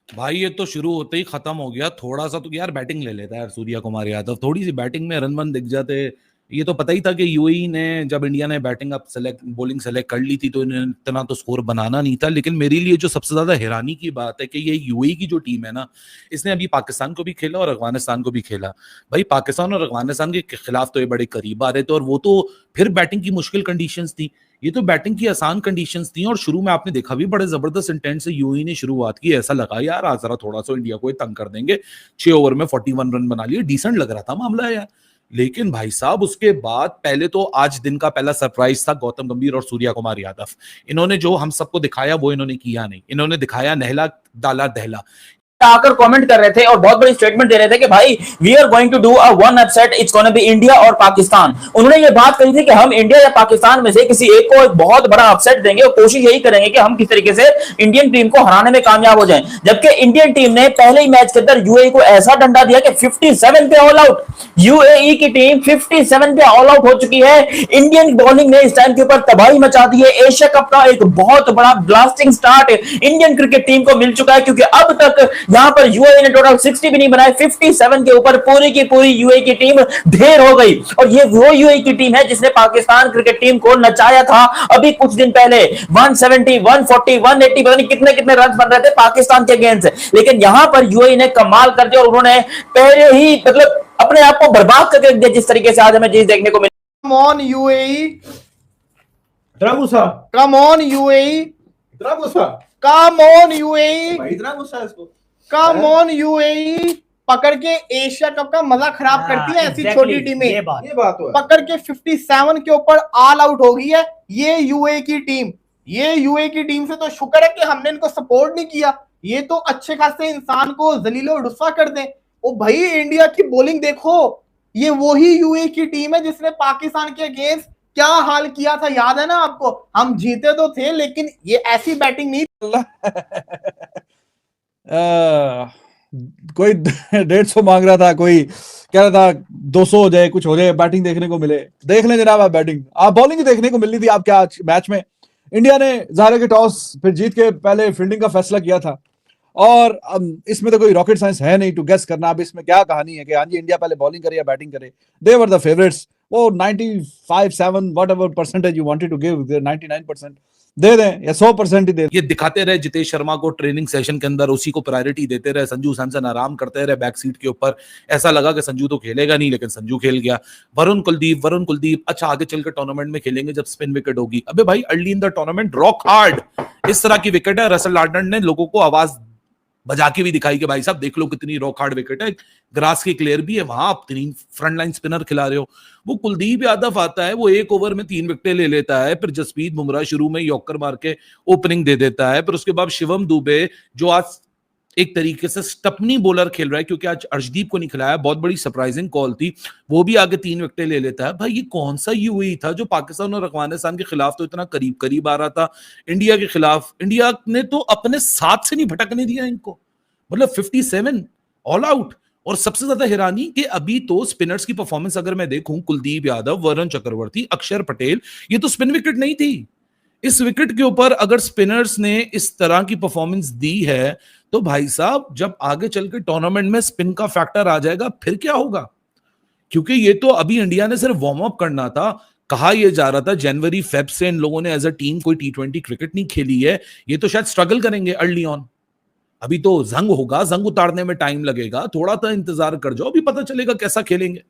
भाई ये तो शुरू होते ही खत्म हो गया। थोड़ा सा तो यार बैटिंग ले लेता है यार सूर्या कुमार यादव, थोड़ी सी बैटिंग में रन वन दिख जाते। ये तो पता ही था कि यूएई ने जब इंडिया ने batting up select bowling select कर ली थी तो इन्हें इतना तो स्कोर बनाना नहीं था। लेकिन मेरे लिए जो सबसे ज्यादा हैरानी की बात है कि ये यूएई की जो टीम है ना, इसने अभी पाकिस्तान को भी खेला और अफगानिस्तान को भी खेला। भाई पाकिस्तान और अफगानिस्तान के खिलाफ तो ये बड़े करीब आ रहे थे, और वो तो फिर बैटिंग की मुश्किल कंडीशंस थी। ये तो बैटिंग की आसान कंडीशंस थी, और शुरू में आपने देखा भी बड़े जबरदस्त इंटेंट से यूएई ने शुरुआत की। ऐसा लगा यार आज जरा थोड़ा सा इंडिया को तंग कर देंगे। 6 ओवर में 41 रन बना लिए, डिसेंट लग रहा था मामला यार। लेकिन भाई साहब उसके बाद पहले तो आज दिन का पहला सरप्राइज था गौतम गंभीर और सूर्या कुमार यादव। इन्होंने जो हम सबको दिखाया वो इन्होंने किया नहीं। इन्होंने दिखाया नहला डाला दहला। आकर कमेंट कर रहे थे और बहुत बड़ी स्टेटमेंट दे रहे थे कि भाई we are going to do a one upset, it's gonna be India और पाकिस्तान। उन्होंने ये बात कही थी कि हम इंडिया या पाकिस्तान में से किसी एक को एक बहुत बड़ा अपसेट देंगे और कोशिश यही करेंगे कि हम किस तरीके से इंडियन टीम को हराने में कामयाब हो जाएं। जबकि इंडियन टीम ने पहले ही मैच के अंदर यूएई को ऐसा डंडा दिया कि 57 पे ऑल आउट। यूएई की टीम 57 पे ऑल आउट हो चुकी है। इंडियन बॉलिंग ने इस टाइम के ऊपर तबाही मचा दी है। एशिया कप का एक बहुत बड़ा blasting start Indian cricket team को मिल चुका है, क्योंकि अब तक यहां पर यूएई ने टोटल 60 भी नहीं बनाए, 57 के ऊपर पूरी की पूरी यूएई की टीम ढेर हो गई। और ये वो यूएई की टीम है जिसने पाकिस्तान क्रिकेट टीम को नचाया था अभी कुछ दिन पहले। 170, 140, 180 पता नहीं कितने कितने रन बन रहे थे पाकिस्तान के अगेंस्ट। लेकिन यहां पर यूएई ने कमाल कर दिया और उन्होंने पहले ही मतलब अपने आप को बर्बाद करके रख दिया, जिस तरीके से आज हमें चीज देखने को मिली। कम ऑन यूएई, इतना गुस्सा, कम ऑन यूएई, इतना गुस्सा, कम ऑन यूएई, भाई इतना गुस्सा है इसको। Come on UAE. पकड़ के एशिया कप का मजा खराब करती है ऐसी छोटी टीमें। ये बात तो है। पकड़ के 57 के ऊपर ऑल आउट हो गई है ये यूएई की टीम। ये यूएई की टीम से तो शुक्र है कि हमने इनको सपोर्ट नहीं किया। ये तो अच्छे खासे इंसान को जलीलो रुस्वा कर दें। ओ भाई इंडिया की बॉलिंग देखो, ये वही यूएई की टीम है जिसने पाकिस्तान के अगेंस्ट क्या हाल किया था, याद है ना आपको। हम जीते तो थे लेकिन ये ऐसी बैटिंग नहीं। कोई 150 मांग रहा था, कोई कह रहा था 200 हो जाए, कुछ हो जाए, बैटिंग देखने को मिले। देख लें जनाब आप बैटिंग, आप बॉलिंग देखने को मिलनी थी आपके आज मैच में। इंडिया ने ज़ाहिर के टॉस फिर जीत के पहले फील्डिंग का फैसला किया था, और इसमें तो कोई रॉकेट साइंस है नहीं टू गेस करना अब इसमें क्या कहानी है कि हाँ जी इंडिया पहले बॉलिंग करे या बैटिंग करे। They were the favourites. वो 95-7 whatever percentage you wanted to give, 99% दे दें या 100% ही दे। ये दिखाते रहे जितेश शर्मा को ट्रेनिंग सेशन के अंदर, उसी को प्रायोरिटी देते रहे। संजू सैमसन आराम करते रहे बैक सीट के ऊपर। ऐसा लगा कि संजू तो खेलेगा नहीं, लेकिन संजू खेल गया। वरुण कुलदीप अच्छा आगे चलकर टूर्नामेंट में खेलेंगे जब स्पिन विकेट होगी। अबे भाई early in the tournament rock hard, इस तरह की विकेट है। रसल लार्डन ने लोगों को आवाज बजा के भी दिखाई कि भाई साहब देख लो कितनी रॉक हार्ड विकेट है, ग्रास की क्लियर भी है, वहां आप 3 फ्रंट लाइन स्पिनर खिला रहे हो। वो कुलदीप यादव आता है, वो 1 ओवर में 3 विकेटें ले लेता है। फिर जसप्रीत बुमराह शुरू में यॉर्कर मार के ओपनिंग दे देता है। फिर उसके बाद शिवम दुबे जो आज एक तरीके से स्टपनी बॉलर खेल रहा है, क्योंकि आज अर्शदीप को नहीं खिलाया, बहुत बड़ी सरप्राइजिंग कॉल थी, वो भी आगे 3 विकेटें ले लेता है। भाई ये कौन सा यूएई था जो पाकिस्तान और अफगानिस्तान के खिलाफ तो इतना करीब करीब आ रहा था, इंडिया के खिलाफ इंडिया ने तो अपने साथ से नहीं भटकने दिया इनको। मतलब 57 ऑल आउट। और सबसे ज्यादा हैरानी कि अभी तो स्पिनर्स की परफॉर्मेंस अगर मैं देखूं, कुलदीप यादव, वरुण चक्रवर्ती, अक्षर पटेल, ये तो स्पिन विकेट नहीं थी। इस विकेट के ऊपर अगर स्पिनर्स ने इस तरह की परफॉर्मेंस दी है तो भाई साहब जब आगे चल के टूर्नामेंट में स्पिन का फैक्टर आ जाएगा फिर क्या होगा। क्योंकि ये तो अभी इंडिया ने सिर्फ वार्म अप करना था। कहा यह जा रहा था जनवरी फेब से इन लोगों ने एज अ टीम कोई T20 क्रिकेट नहीं खेली है, ये तो शायद स्ट्रगल करेंगे अर्ली ऑन। अभी तो जंग होगा, जंग उतारने में टाइम लगेगा, थोड़ा सा इंतजार कर जाओ, अभी पता चलेगा कैसा खेलेंगे।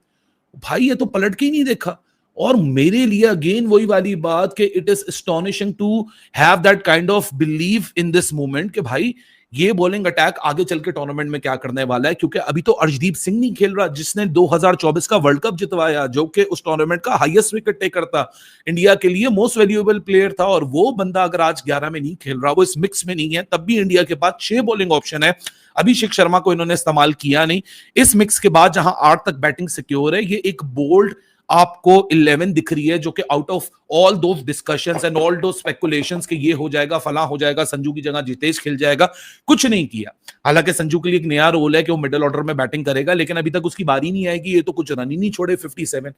भाई ये तो पलट के ही नहीं देखा। और मेरे लिए अगेन वही वाली बात कि it is astonishing to have that kind of believe in this moment कि भाई ये बॉलिंग अटैक आगे चल के टूर्नामेंट में क्या करने वाला है। क्योंकि अभी तो अर्शदीप सिंह नहीं खेल रहा जिसने 2024 का वर्ल्ड कप जितवाया, जो कि उस टूर्नामेंट का हाईएस्ट विकेट टेकर था, इंडिया के लिए मोस्ट वैल्यूएबल प्लेयर था। और वो बंदा अगर आज 11 में नहीं खेल रहा, वो इस मिक्स में नहीं है, तब भी इंडिया के पास 6 बॉलिंग ऑप्शन है। अभिषेक शर्मा को इन्होंने इस्तेमाल किया नहीं। इस मिक्स के बाद जहां 8 तक बैटिंग सिक्योर है, ये एक बोल्ड आपको 11 दिख रही है जो कि out of all those discussions and all those speculations कि ये हो जाएगा, फला हो जाएगा, संजू की जगह जितेश खेल जाएगा, कुछ नहीं किया। हालांकि संजू के लिए एक नया रोल है कि वो मिडिल ऑर्डर में बैटिंग करेगा, लेकिन अभी तक उसकी बारी नहीं आएगी। ये तो कुछ रन ही नहीं छोड़े 57।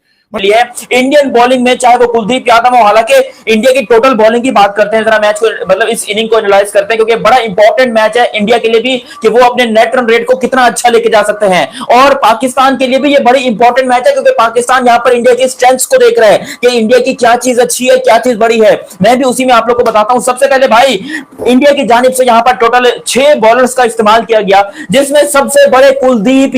इंडियन बॉलिंग में चाहे वो कुलदीप यादव हो, हालांकि इंडिया की टोटल बॉलिंग की बात करते हैं जरा, मैच को मतलब इस इनिंग को एनालाइज करते हैं, क्योंकि बड़ा इंपॉर्टेंट मैच है इंडिया के लिए भी कि वो अपने नेट रन रेट को कितना अच्छा लेके जा सकते हैं, और पाकिस्तान के लिए भी ये बड़ी इंपॉर्टेंट मैच है, क्योंकि पाकिस्तान यहां पर इंडिया की स्ट्रेंथ्स को देख रहा है कि इंडिया की क्या चीज अच्छी है, क्या चीज बड़ी है। मैं भी उसी में आप लोग को बताता हूं। सबसे पहले भाई इंडिया की जानिब से यहां पर टोटल 6 बॉलर्स का इस्तेमाल किया गया, जिसमें सबसे बड़े कुलदीप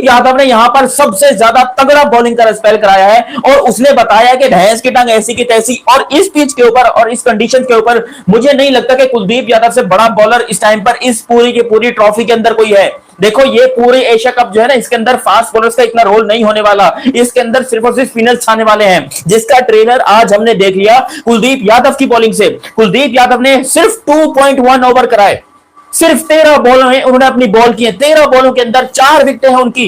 यादव ने यहां पर सबसे ज्यादा तगड़ा बॉलिंग का स्पेल कराया है, और उसने बताया कि भैंस की टांग ऐसी की तैसी, और इस पिच के ऊपर और इस कंडीशन के ऊपर मुझे नहीं लगता कि कुलदीप यादव से बड़ा बॉलर इस टाइम पर इस पूरी की पूरी ट्रॉफी के अंदर कोई है। देखो ये पूरे एशिया कप जो है ना, इसके अंदर फास्ट बॉलर्स का इतना रोल नहीं होने वाला, इसके अंदर सिर्फ और सिर्फ स्पिनर्स आने वाले हैं, जिसका ट्रेलर आज हमने देख लिया कुलदीप यादव की बॉलिंग से। कुलदीप यादव ने सिर्फ 2.1 ओवर कराए, सिर्फ 13 बॉलों में उन्होंने अपनी बॉल की है, 13 बॉलों के अंदर 4 विकेटें हैं उनकी।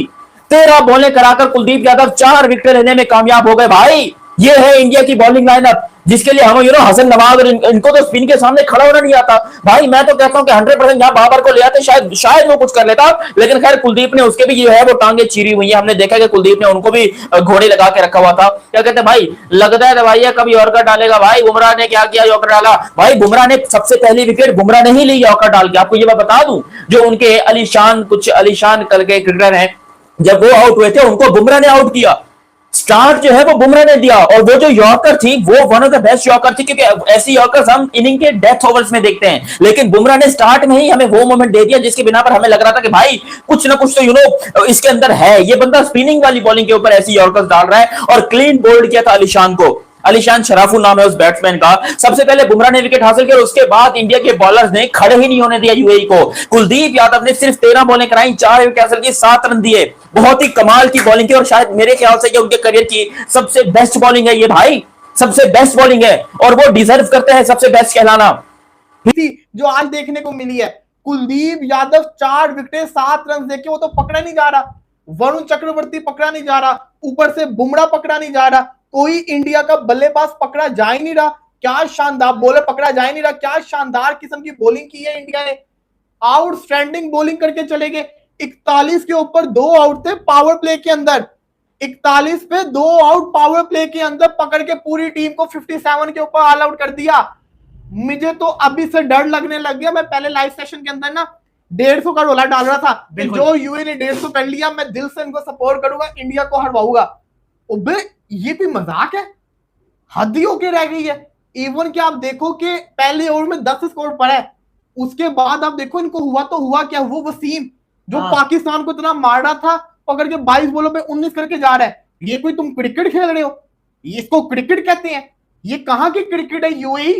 13 बॉलें कराकर कुलदीप यादव 4 विकेट लेने में कामयाब हो गए। भाई ये है इंडिया की बॉलिंग लाइनअप, जिसके लिए हम हसन नवाज और इनको तो स्पिन के सामने खड़ा होना नहीं आता। भाई मैं तो कहता हूं कि 100% यहां बाबर को ले आते शायद वो कुछ कर लेता, लेकिन खैर कुलदीप ने उसके भी जो है वो टांगे चीरी हुई है। हमने देखा कि कुलदीप ने उनको भी घोड़े लगा के रखा हुआ था। क्या कहते हैं भाई, लगता है दवाइया कभी यॉर्कर डालेगा। भाई बुमराह ने क्या किया, यॉर्कर डाला। भाई बुमराह ने सबसे पहली विकेट बुमराह ने ही ली यॉर्कर डाल के। आपको ये मैं बता दूं, जो उनके अलीशान कल के क्रिकेटर हैं, जब वो आउट हुए थे उनको बुमराह ने आउट किया। स्टार्ट जो है वो बुमराह ने दिया, और वो जो यॉर्कर थी वो one of the best yorker थी, क्योंकि ऐसी यॉर्कर्स हम इनिंग के डेथ ओवर्स में देखते हैं, लेकिन बुमराह ने स्टार्ट में ही हमें वो मोमेंट दे दिया जिसके बिना पर हमें लग रहा था कि भाई कुछ ना कुछ तो इसके अंदर है। ये बंदा स्पिनिंग वाली बॉलिंग के ऊपर ऐसी यॉर्कर्स डाल रहा है, और क्लीन बोल्ड किया था अलीशान को। अलीशान शराफुल नाम है उस बैट्समैन का। सबसे पहले बुमराह ने विकेट हासिल किया, उसके बाद इंडिया के बॉलर्स ने खड़े ही नहीं होने दिया यूएई को। कुलदीप यादव ने सिर्फ 13 बॉलें कराई, 4 विकेट हासिल की, 7 रन दिए। बहुत ही कमाल की बॉलिंग थी, और शायद मेरे ख्याल से ये उनके करियर की सबसे बेस्ट बॉलिंग है। ये भाई सबसे बेस्ट बॉलिंग है, और वो डिजर्व करते हैं सबसे बेस्ट कहलाना। जो आज देखने को मिली है, कुलदीप यादव 4 विकेट 7 रन देके वो तो पकड़ा नहीं जा रहा, वरुण चक्रवर्ती पकड़ा नहीं जा रहा, ऊपर से बुमराह पकड़ा नहीं जा रहा, कोई इंडिया का बल्लेबाज पकड़ा जा ही नहीं रहा। क्या शानदार बॉलर पकड़ा जा ही नहीं रहा, क्या शानदार किस्म की बॉलिंग की है इंडिया ने। आउटस्टैंडिंग बॉलिंग करके चले गए। 41 के ऊपर 2 आउट थे पावर प्ले के अंदर, 41 पे 2 आउट पावर प्ले के अंदर पकड़ के पूरी टीम को 57 के ऊपर ऑल आउट कर दिया। मुझे तो अभी से डर लगने लग गया। मैं पहले लाइव सेशन के अंदर ना 150 का रोला डाल रहा था, जो यूए ने 150 कर लिया, मैं दिल से इनको सपोर्ट करूंगा, इंडिया को हरवाऊंगा। ये भी मजाक है, हद ही होके रह गई है। इवन कि आप देखो कि पहले ओवर में 10 स्कोर पड़ा है, उसके बाद आप देखो इनको हुआ तो हुआ क्या, वो वसीम जो पाकिस्तान को इतना मार रहा था, पकड़ के 22 बॉलों पे 19 करके जा रहा है। ये कोई तुम क्रिकेट खेल रहे हो? इसको क्रिकेट कहते हैं? ये कहां की क्रिकेट है यूएई?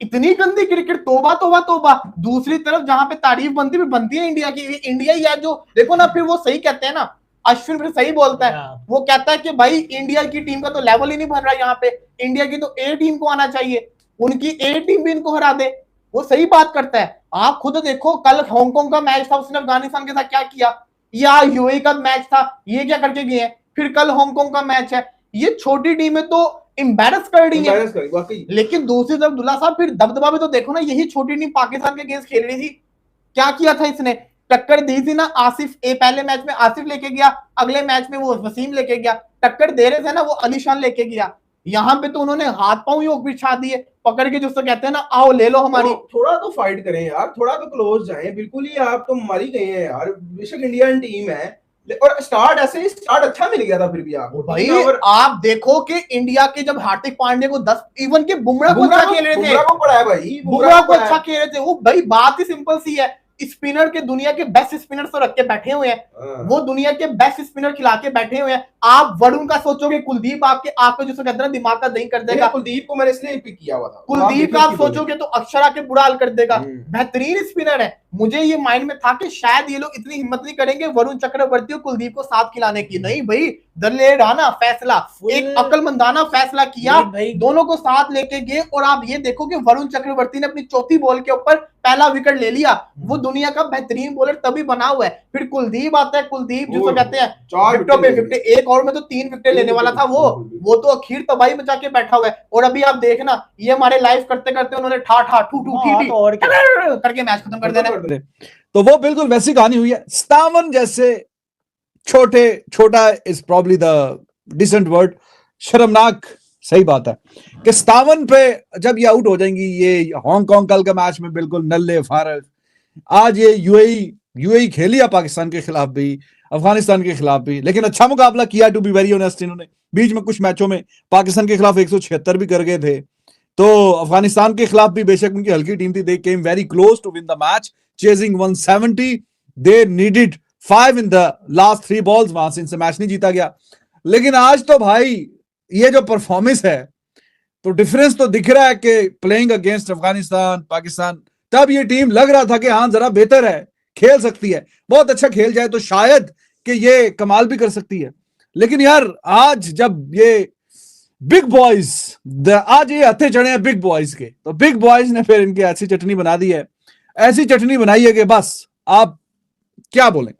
इतनी गंदी क्रिकेट, तोबा तोबा तोबा। दूसरी तरफ जहां पे तारीफ बनती है इंडिया की, इंडिया ही है जो देखो ना, फिर वो सही कहते हैं ना, अश्विन फिर सही बोलता है, वो कहता है कि भाई इंडिया की टीम का तो लेवल ही नहीं बन रहा यहाँ पे, इंडिया की तो ए टीम को आना चाहिए, उनकी ए टीम भी इनको हरा दे। वो सही बात करता है। आप खुद देखो, कल हांगकांग का मैच था, उसने अफगानिस्तान के साथ क्या किया, या यूएई का मैच था, ये क्या करके गए हैं, फिर कल हांगकांग का मैच है। ये छोटी टीमें तो एम्बैरस कर रही है, लेकिन दूसरी तरफ दुल्ला साहब फिर दबदबा भी तो देखो ना, यही छोटी टीम पाकिस्तान के अगेंस्ट खेल रही थी, क्या किया था इसने, टक्कर दी थी ना। आसिफ पहले मैच में आसिफ लेके गया, अगले मैच में वो वसीम लेके गया, टक्कर दे रहे थे ना वो अलीशान लेके गया। यहाँ पे तो उन्होंने हाथ पांव ही बिछा दिए पकड़ के, जिसको कहते हैं ना आओ ले लो हमारी। थोड़ा तो फाइट करें यार, थोड़ा तो क्लोज जाएं। बिल्कुल ही आप तो मर ही गए हैं यार, बेशक इंडियन टीम है, और स्टार्ट अच्छा मिल गया था फिर भी आप भाई। आप देखो कि इंडिया के जब हार्दिक पांड्या को 10, इवन के बुमराह को अच्छा खेल रहे थे, बुमराह को पड़ा है भाई, बुमराह को अच्छा खेल रहे थे वो। भाई बात ही सिंपल सी है, स्पिनर के दुनिया के बेस्ट स्पिनर तो रख के बैठे हुए हैं, वो दुनिया के बेस्ट स्पिनर खिला के बैठे हुए हैं। आप वरुण का सोचोगे, कुलदीप आपको जिसको कहते हैं दिमाग का दही कर देगा। कुलदीप को मैंने इसलिए पिक किया हुआ था, कुलदीप का आप सोचोगे तो अक्षरा के बुरा हाल कर देगा। बेहतरीन स्पिनर है, मुझे ये माइंड में था कि शायद ये लोग इतनी हिम्मत नहीं करेंगे वरुण चक्रवर्ती और कुलदीप को साथ खिलाने की। नहीं भाई, दलेराना फैसला, एक अकलमंदाना फैसला किया, दोनों को साथ लेके गए। और आप ये देखो कि वरुण चक्रवर्ती ने अपनी चौथी बॉल के ऊपर पहला विकेट ले लिया। वो दुनिया का बेहतरीन बॉलर तभी बना हुआ है। फिर कुलदीप आता है, कुलदीप जिसको कहते हैं 4 विकेटों पे 50, एक ओवर में तो 3 विकेट लेने वाला था वो तो आखिर तबाही मचा के बैठा हुआ है। और अभी आप देखना, ये हमारे लाइव करते करते उन्होंने ठा ठा ठू ठू टी करके मैच खत्म कर देना। तो वो बिल्कुल वैसी कहानी हुई है। सतावन जैसे छोटा is probably the decent word, शर्मनाक सही बात है कि 57 पे जब ये आउट हो जाएंगी, ये हांगकांग कल के मैच में बिल्कुल नल्ले फारग। आज ये यूएई खेली है पाकिस्तान के खिलाफ भी, अफगानिस्तान के खिलाफ भी, लेकिन अच्छा मुकाबला किया टू बी वेरी ऑनेस्ट। इन्होंने बीच में कुछ मैचों में पाकिस्तान के खिलाफ 176 भी कर गए थे, तो अफगानिस्तान के खिलाफ भी बेशक उनकी हल्की टीम थी, they came very close to win the match chasing 170, they needed 5 in the last 3 balls, वहां से इनसे मैच नहीं जीता गया। लेकिन आज तो भाई ये जो परफॉर्मेंस है, तो डिफरेंस तो दिख रहा है कि प्लेइंग अगेंस्ट अफगानिस्तान पाकिस्तान, तब ये टीम लग रहा था कि हाँ जरा बेहतर है, खेल सकती है, बहुत अच्छा खेल जाए तो शायद कि ये कमाल भी कर सकती है। लेकिन यार आज जब ये बिग बॉयज, आज ये हथे चढ़े हैं बिग बॉयज के, तो बिग बॉयज ने फिर इनकी ऐसी चटनी बना दी है, ऐसी चटनी बनाई है कि बस आप क्या बोलें।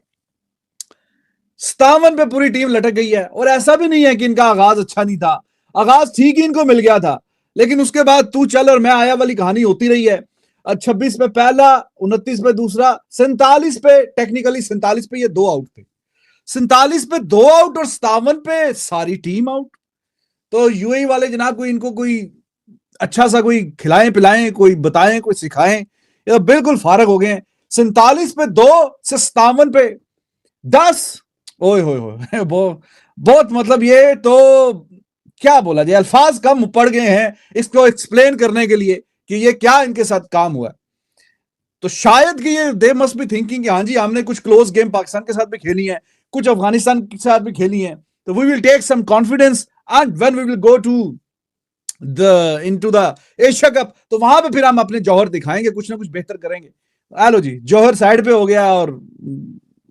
57 पे पूरी टीम लटक गई है। और ऐसा भी नहीं है कि इनका आगाज अच्छा नहीं था, आगाज ठीक ही इनको मिल गया था, लेकिन उसके बाद तू चल और मैं आया वाली कहानी होती रही है। 26 पे पहला, 29 पे दूसरा, 47 पे टेक्निकली 47 पे ये 2 आउट थे, 47 पे 2 आउट और 57 पे सारी टीम आउट। तो यूएई वाले जनाब कोई इनको कोई अच्छा सा कोई खिलाएं पिलाएं, कोई बताएं, कोई सिखाएं, ये तो बिल्कुल फारग हो गए हैं। 47 पे 2 से 57 पे 10, ओए होए बहुत मतलब ये तो क्या बोला जाए, अल्फाज कम पड़ गए हैं इसको एक्सप्लेन करने के लिए कि ये क्या इनके साथ काम हुआ है। तो शायद कि ये दे मस्ट बी थिंकिंग कि हाँ जी हमने कुछ क्लोज गेम पाकिस्तान के साथ भी खेली है, कुछ अफगानिस्तान के साथ भी खेली है, तो we will take some confidence and when we will go to into the Asia cup, तो वहां पे फिर हम अपने जौहर दिखाएंगे, कुछ ना कुछ बेहतर करेंगे। हेलो जी, जौहर साइड पे हो गया और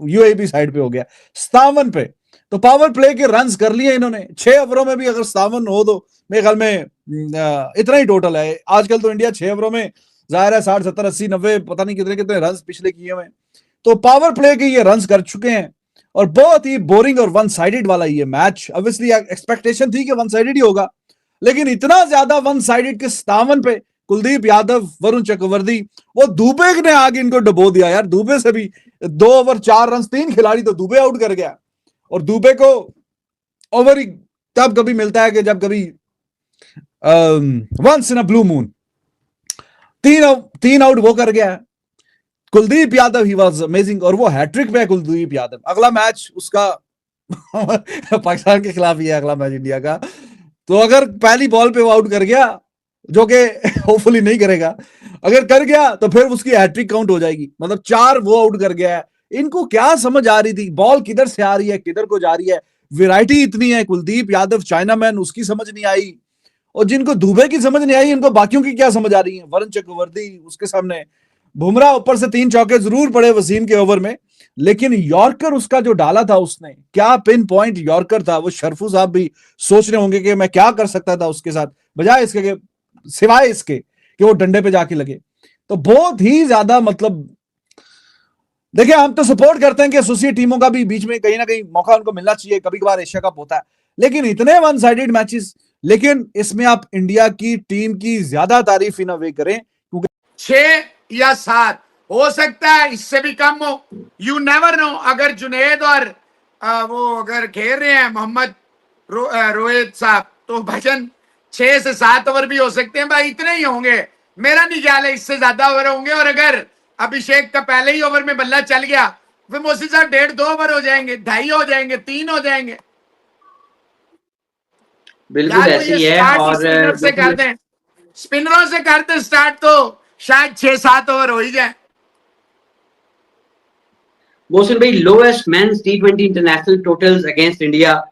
यूएई भी साइड पे हो गया। 57 पे तो पावर प्ले के रन्स कर लिए इन्होंने 6 ओवरों में भी, अगर 57 हो तो मेरे ख्याल में इतना ही टोटल है। आजकल तो इंडिया 6 ओवरों में जाहिर है 60 70 80 90 पता नहीं कितने कितने रन्स पिछले किए हुए, तो पावर प्ले के ये रन्स कर चुके हैं। और बहुत ही बोरिंग और वन साइडेड वाला ये मैच, ऑब्वियसली एक्सपेक्टेशन थी कि वन साइडेड ही होगा, लेकिन इतना ज्यादा वन साइडेड के 57 पे कुलदीप यादव, वरुण चक्रवर्ती, वो दुबे ने आगे इनको डबो दिया यार। दुबे से भी 2 ओवर 4 रन, 3 खिलाड़ी तो दुबे आउट कर गया। और दुबे को ओवर ही तब कभी मिलता है कि जब कभी once in a blue moon, 3 out वो कर गया। Kuldeep Yadav he was amazing, और वो हैट्रिक पे है कुलदीप यादव। अगला मैच उसका पाकिस्तान के खिलाफ ही है अगला मैच इंडिया का, तो अगर पहली बॉल पे वो आउट कर गया, जो कि होपफुली नहीं करेगा, अगर कर गया तो फिर उसकी हैट्रिक काउंट हो जाएगी, मतलब 4 वो आउट कर गया है। इनको क्या समझ आ रही थी, बॉल किधर से आ रही है, किधर को जा रही है, वैरायटी इतनी है। कुलदीप यादव चाइना मैन, उसकी समझ नहीं आई, और जिनको दुबे की समझ नहीं आई, इनको बाकियों की क्या समझ आ रही है। वरुण चक्रवर्ती उसके सामने, बुमराह ऊपर से 3 चौके जरूर पड़े वसीम के ओवर में, लेकिन यॉर्कर उसका जो डाला था उसने, क्या पिन पॉइंट यॉर्कर था। वो शरफू साहब भी सोच रहे होंगे कि मैं क्या कर सकता था उसके साथ, बजाय इसके सिवाय इसके कि वो डंडे पे जाके लगे। तो बहुत ही ज्यादा मतलब देखिए, हम तो सपोर्ट करते हैं कि एसोसिएट टीमों का भी बीच में कहीं ना कहीं मौका उनको मिलना चाहिए, कभी कभार एशिया कप होता है, लेकिन इतने वन साइडेड मैचेस। लेकिन इसमें आप इंडिया की टीम की ज्यादा तारीफ इन अ वे करें, क्योंकि 6 या 7 हो सकता है, इससे भी कम हो, यू नेवर नो। अगर जुनेद और वो अगर खेल रहे हैं मोहम्मद रोहित साहब, तो भजन 6 से 7 ओवर भी हो सकते हैं भाई, इतने ही होंगे। मेरा नहीं ख्याल है इससे ज्यादा ओवर होंगे। और अगर अभिषेक का पहले ही ओवर में बल्ला चल गया, फिर मोहसिन साहब 1.5-2 ओवर हो जाएंगे, 2.5 हो जाएंगे, 3 हो जाएंगे। बिल्कुल ऐसी है। और स्पिनरों से कर दें स्टार्ट, तो शायद 6-7 ओवर हो ही जाए। मोहसिन भाई, lowest men's T20 international totals against India,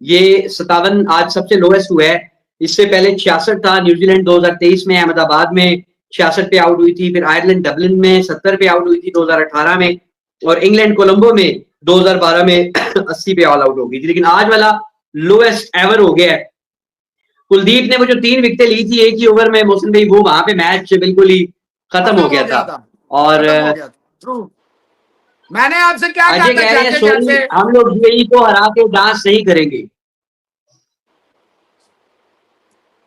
ये 57 आज सबसे लोएस्ट हुआ है। इससे पहले 66 था न्यूजीलैंड 2023 में अहमदाबाद में, 66 पे आउट हुई थी, फिर आयरलैंड डबलिन में 70 पे आउट हुई थी 2018 में, और इंग्लैंड कोलंबो में 2012 में 80 पे ऑल आउट हो गई थी। लेकिन आज वाला लोएस्ट एवर हो गया है। कुलदीप ने वो जो 3 विकेटें ली थी एक ही ओवर में मोहसिन भाई, वो वहां पे मैच बिल्कुल ही खत्म हो गया था। और ट्रू, मैंने आपसे क्या कहा अजय था कह रहे हैं जाते सोनी जाते, हम लोग यूएई को हरा के डांस नहीं करेंगे।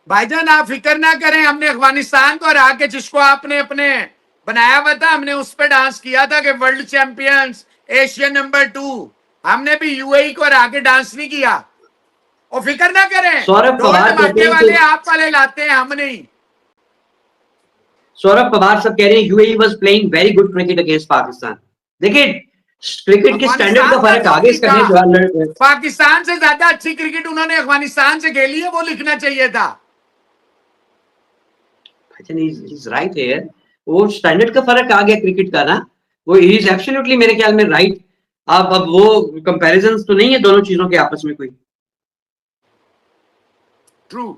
भाईजान आप फिक्र ना करें, हमने अफगानिस्तान को हरा के, जिसको आपने अपने बनाया हुआ था, हमने उस पर डांस किया था कि वर्ल्ड चैंपियंस, एशियन नंबर 2, हमने भी यूएई को हरा के डांस नहीं किया। और फिक्र ना करें, सौरभ ढोल पवार कहते धमाके हैं वाले कि आप वाले लाते हैं, हम नहीं। सौरभ पवार सब कह रहे हैं UAE was playing very good cricket against Pakistan. देखिए क्रिकेट के स्टैंडर्ड का फर्क आगे अफगानिस्तान इसका का जो पाकिस्तान से ज्यादा अच्छी क्रिकेट उन्होंने अफगानिस्तान से खेली है, वो लिखना चाहिए था। राइट है, वो स्टैंडर्ड का फर्क आ गया क्रिकेट का ना, वो इज एब्सोल्युटली मेरे ख्याल में राइट। अब वो कंपैरिजंस तो नहीं है दोनों चीजों के आपस में कोई। ट्रू।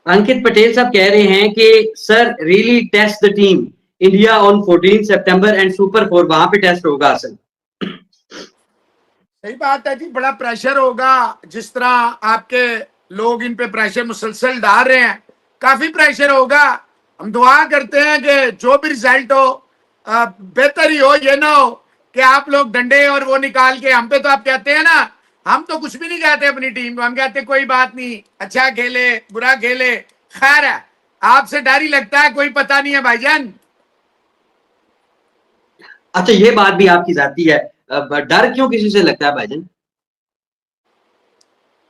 अंकित पटेल साहब कह रहे हैं कि sir really test the team India on 14 सितंबर एंड सुपर 4 वहां पे टेस्ट होगा असल। सही बात है जी, बड़ा प्रेशर होगा। जिस तरह आपके लोग इन पे प्रेशर मुसलसल डाल रहे हैं, काफी प्रेशर होगा। हम दुआ करते हैं कि जो भी रिजल्ट हो बेहतर ही हो, ये ना हो कि आप लोग डंडे और वो निकाल के हम पे, तो आप कहते हैं ना, हम तो कुछ भी नहीं कहते अपनी टीम को, हम कहते कोई बात नहीं, अच्छा खेले बुरा खेले, खैर है। आपसे डर ही लगता है, कोई पता नहीं है भाईजान। अच्छा ये बात भी आपकी जाती है, डर क्यों किसी से लगता है भाईजान?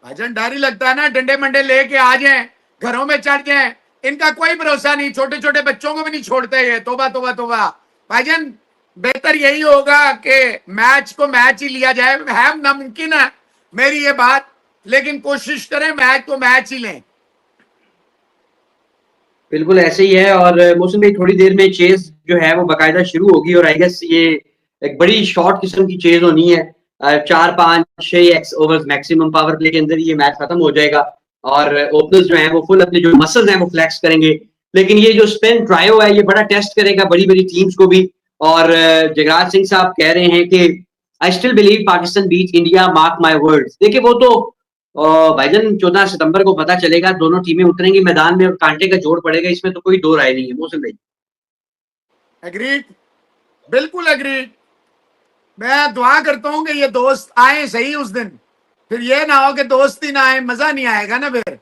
भाईजान डर ही लगता है ना, डंडे मंडे लेके आ जाए, घरों में चढ़ जाए, इनका कोई भरोसा नहीं, छोटे छोटे बच्चों को भी नहीं छोड़ते ये। तोबा तोबा तोबा। भाईजान बेहतर यही होगा कि मैच को मैच ही लिया जाए। है नामुमकिन है मेरी ये बात, लेकिन कोशिश करें मैच को मैच ही लें। बिल्कुल ऐसे ही है। और मौसम भाई थोड़ी देर में चेज जो है वो बाकायदा शुरू होगी, और आई गेस ये एक बड़ी शॉर्ट किस्म की चेज होनी है। 4-5-6 ओवर्स मैक्सिमम पावर प्ले के अंदर ये मैच खत्म हो जाएगा, और ओपनर्स जो हैं वो फुल अपने जो मसल्स हैं वो फ्लैक्स करेंगे। लेकिन ये जो स्पिन ट्रायो है ये बड़ा टेस्ट करेगा बड़ी बड़ी टीम्स को भी। और जगराज सिंह साहब कह रहे हैं कि I still believe Pakistan beat India, mark my words. देखिए वो तो भाईजान 14 सितंबर को पता चलेगा, दोनों टीमें उतरेंगी मैदान में और कांटे का जोड़ पड़ेगा, इसमें तो कोई दो राय नहीं है। मौसम भाई एग्रीड, बिल्कुल एग्रीड। मैं दुआ करता हूं कि ये दोस्त आए सही उस दिन, फिर ये ना हो कि दोस्त ही ना आए, मजा नहीं आएगा ना फिर।